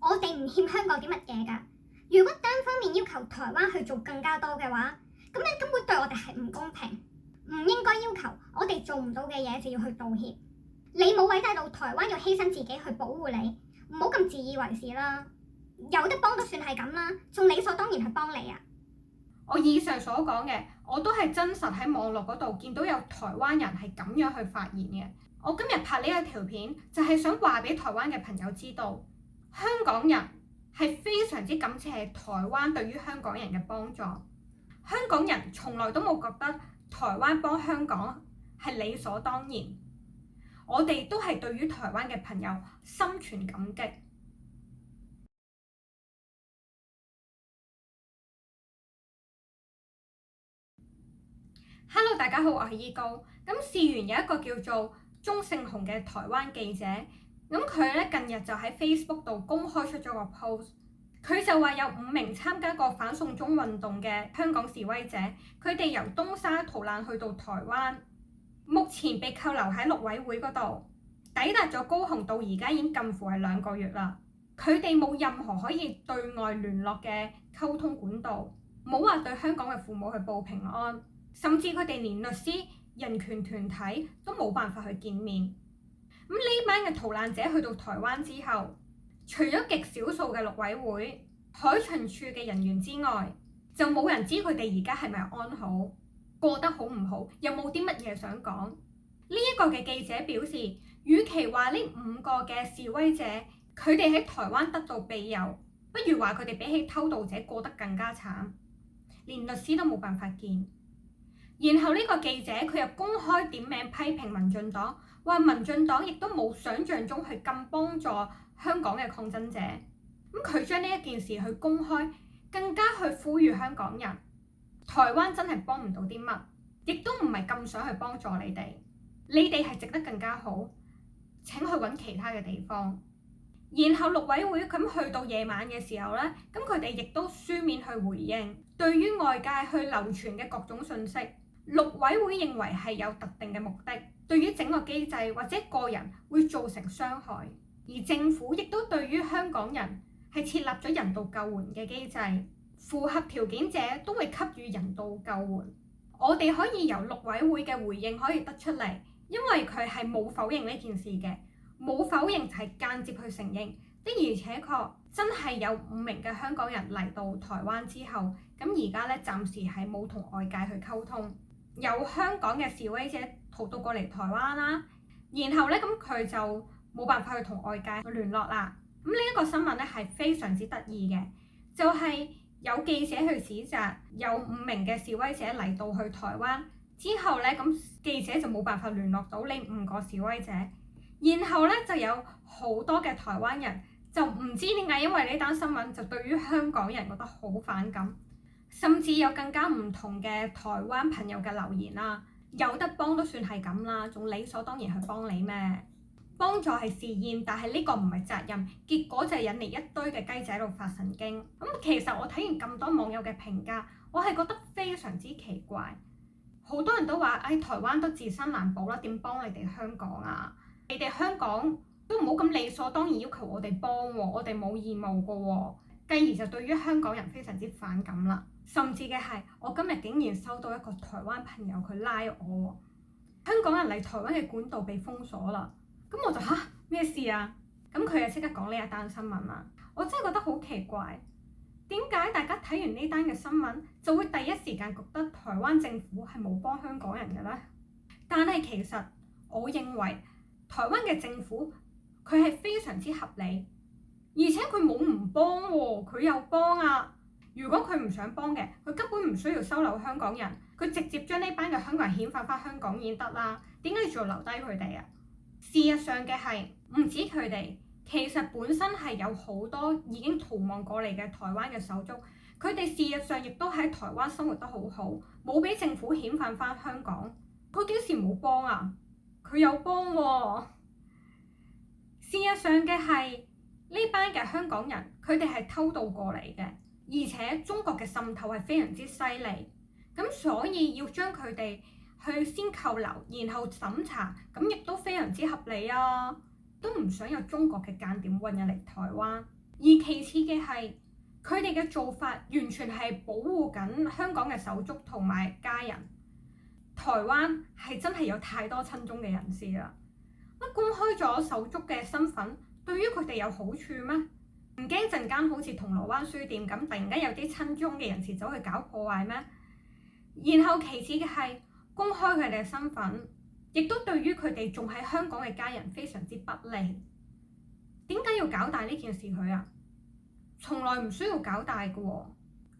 我哋唔欠香港啲乜嘢㗎。如果單方面要求台灣去做更加多嘅話，咁樣根本對我哋係唔公平。唔應該要求我哋做唔到嘅嘢就要去道歉。你冇偉大到台灣要犧牲自己去保護你，唔好咁自以為是啦。有得幫都算係咁啦，仲理所當然去幫你啊！我以上所講嘅，我都係真實喺網絡嗰度見到有台灣人係咁樣去發言嘅。我今日拍呢一條片，就係想話俾台灣嘅朋友知道，香港人係非常之感謝台灣對於香港人嘅幫助。香港人從來都冇覺得台灣幫香港係理所當然，我哋都係對於台灣嘅朋友心存感激。Hello， 大家好，我係依高。咁事緣有一個叫做鍾勝雄嘅台灣記者，咁佢咧近日就喺 Facebook 度公開出咗個 post，佢就話有5名參加過反送中運動嘅香港示威者，佢哋由東沙逃難去到台灣，目前被扣留喺陸委會嗰度，抵達咗高雄到而家已經近乎係2個月啦。佢哋冇任何可以對外聯絡嘅溝通管道，冇話對香港嘅父母去報平安。甚至佢哋連律師、人權團體都冇辦法去見面。咁呢班嘅逃難者去到台灣之後，除咗極少數嘅陸委會、海巡處嘅人員之外，就冇人知佢哋而家係咪安好，過得好唔好，有冇啲乜嘢想講。呢一個嘅記者表示，與其話呢5個嘅示威者佢哋喺台灣得到庇佑，不如話佢哋比起偷渡者過得更加慘，連律師都冇辦法見。然後呢個記者佢又公開點名批評民進黨，話民進黨亦都冇想像中去咁幫助香港嘅抗爭者。咁佢將呢一件事去公開，更加去呼籲香港人，台灣真係幫唔到啲乜，亦都唔係咁想去幫助你哋。你哋係值得更加好，請去揾其他嘅地方。然後陸委會咁去到夜晚嘅時候呢，咁佢哋亦都書面去回應，對於外界去流傳嘅各種訊息。陸委會認為係有特定嘅目的，對於整個機制或者個人會造成傷害，而政府亦都對於香港人係設立咗人道救援嘅機制，符合條件者都會給予人道救援。我哋可以由陸委會嘅回應可以得出嚟，因為佢係冇否認呢件事嘅，冇否認就係間接去承認，的而且確真係有5名嘅香港人嚟到台灣之後，咁而家咧暫時係冇同外界去溝通。有香港嘅示威者逃到過嚟台灣啦，然後咧咁佢就冇辦法去同外界去聯絡啦。咁呢一個新聞咧係非常之得意嘅，就係有記者去指責有5名嘅示威者嚟到去台灣之後咧，咁記者就冇辦法聯絡到呢5個示威者，然後咧就有好多嘅台灣人就唔知點解因為呢單新聞就對於香港人覺得好反感。甚至有更加唔同嘅台灣朋友嘅留言啦，有得幫都算係咁啦，仲理所當然去幫你咩？幫助係事願，但係呢個唔係責任，結果就係引嚟一堆嘅雞仔喺度發神經。咁其實我睇完咁多網友嘅評價，我係覺得非常之奇怪。好多人都話，台灣都自身難保啦，點幫你哋香港啊？你哋香港都唔好咁理所當然要求我哋幫喎，我哋冇義務噶喎。繼而就對於香港人非常之反感啦。甚至嘅係，我今日竟然收到一個台灣朋友佢拉我，香港人嚟台灣嘅管道被封鎖啦。咁我就咩事啊？咁佢就即刻講呢一單新聞啦。我真係覺得好奇怪，點解大家睇完呢單嘅新聞就會第一時間覺得台灣政府係冇幫香港人嘅咧？但係其實我認為台灣嘅政府佢係非常之合理，而且佢冇唔幫喎，佢有幫啊。如果佢唔想幫嘅，佢根本唔需要收留香港人，佢直接將呢班嘅香港人遣返翻香港已經得啦。點解要仲留低佢哋啊？事實上嘅係唔止佢哋，其實本身係有好多已經逃亡過嚟嘅台灣嘅手足，佢哋事實上亦都喺台灣生活得好好，冇俾政府遣返翻香港。佢幾時冇幫啊？佢有幫喎。事實上嘅係呢班嘅香港人，佢哋係偷渡過嚟嘅。而且中國嘅滲透係非常之犀利，咁所以要將佢哋去先扣留，然後審查，咁亦都非常之合理啊！都唔想有中國嘅間諜混入嚟台灣。而其次嘅係佢哋嘅做法完全係保護緊香港嘅手足同埋家人。台灣係真係有太多親中嘅人士啦，乜公開咗手足嘅身份對於佢哋有好處咩？唔驚陣間好似銅鑼灣書店咁，突然間有啲親中嘅人士走去搞破壞咩？然後其次嘅係公開佢哋嘅身份，亦都對於佢哋仲喺香港嘅家人非常之不利。點解要搞大呢件事佢啊？從來唔需要搞大嘅喎。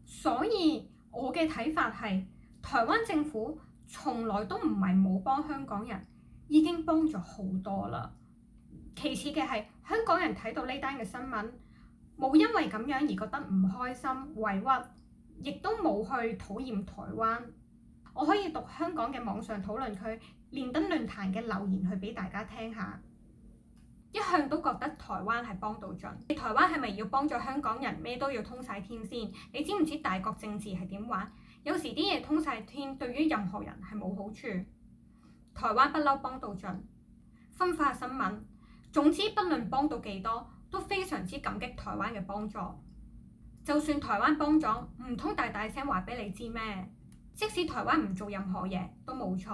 所以我嘅睇法係，台灣政府從來都唔係冇幫香港人，已經幫咗好多啦。其次嘅係香港人睇到呢單嘅新聞，冇因為咁樣而覺得唔開心、委屈，亦都冇去討厭台灣。我可以讀香港嘅網上討論區連登論壇嘅留言去俾大家聽下。一向都覺得台灣係幫到盡，台灣係咪要幫咗香港人咩都要通晒天先？你知唔知大國政治係點玩？有時啲嘢通晒天對於任何人係冇好處。台灣不嬲幫到盡，分化新聞，總之不論幫到幾多，都非常之感激台灣嘅幫助。就算台灣幫咗，唔通大大聲話俾你知咩？即使台灣唔做任何嘢都冇錯。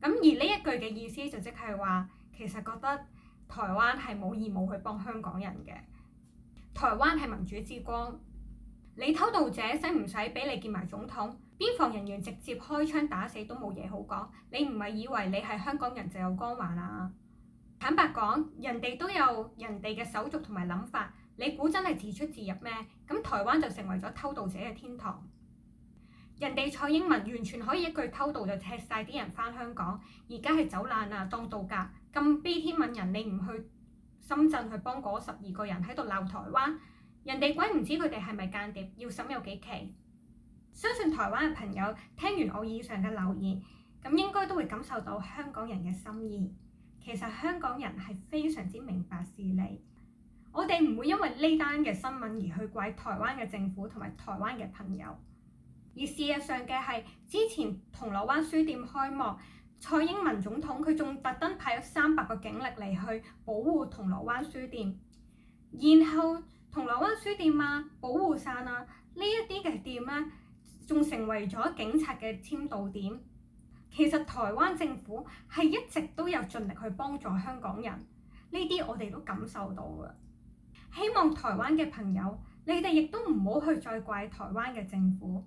咁而呢一句嘅意思就即係話，其實覺得台灣係冇義務去幫香港人嘅。台灣係民主之光，你偷渡者使唔使俾你見埋總統？邊防人員直接開槍打死都冇嘢好講。你唔係以為你係香港人就有光環啊？坦白講，人哋都有人哋嘅手續同埋諗法，你估真係自出自入咩？咁台灣就成為咗偷渡者嘅天堂。人哋蔡英文完全可以一句偷渡就踢晒啲人返香港，而家係走難啊，當度假咁悲天憫人，你唔去深圳去幫嗰12個人喺度鬧台灣，人哋鬼唔知佢哋係咪間諜，要審有幾期？相信台灣嘅朋友聽完我以上嘅留言，咁應該都會感受到香港人嘅心意。其實香港人係非常之明白事理，我哋唔會因為呢單嘅新聞而去怪台灣嘅政府同埋台灣嘅朋友。而事實上嘅係，之前銅鑼灣書店開幕，蔡英文總統佢仲特登派咗300個警力嚟去保護銅鑼灣書店，然後銅鑼灣書店啊、保護傘啊呢一啲嘅店咧，仲成為咗警察嘅簽到點。其實台灣政府係一直都有盡力去幫助香港人，呢啲我哋都感受到嘅。希望台灣嘅朋友，你哋亦都唔好去再怪台灣嘅政府。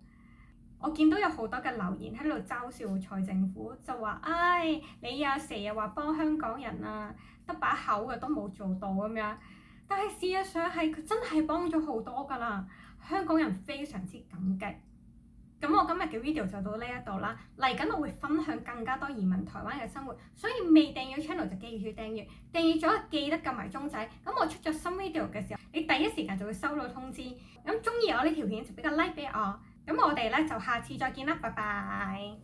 我見到有好多嘅留言喺度嘲笑蔡政府，就話：唉，你啊成日話幫香港人啊，得把口嘅都冇做到咁樣。但係事實上係佢真係幫咗好多㗎啦，香港人非常之感激。咁我今日嘅 video 就到呢一度啦，嚟緊我會分享更加多移民台灣嘅生活，所以未訂閱 channel 就記住訂閱，訂閱咗記得撳埋鐘仔，咁我出咗新 video 嘅時候，你第一時間就會收到通知。咁中意我呢條片就俾個 like 俾我，咁我哋咧就下次再見啦，拜拜。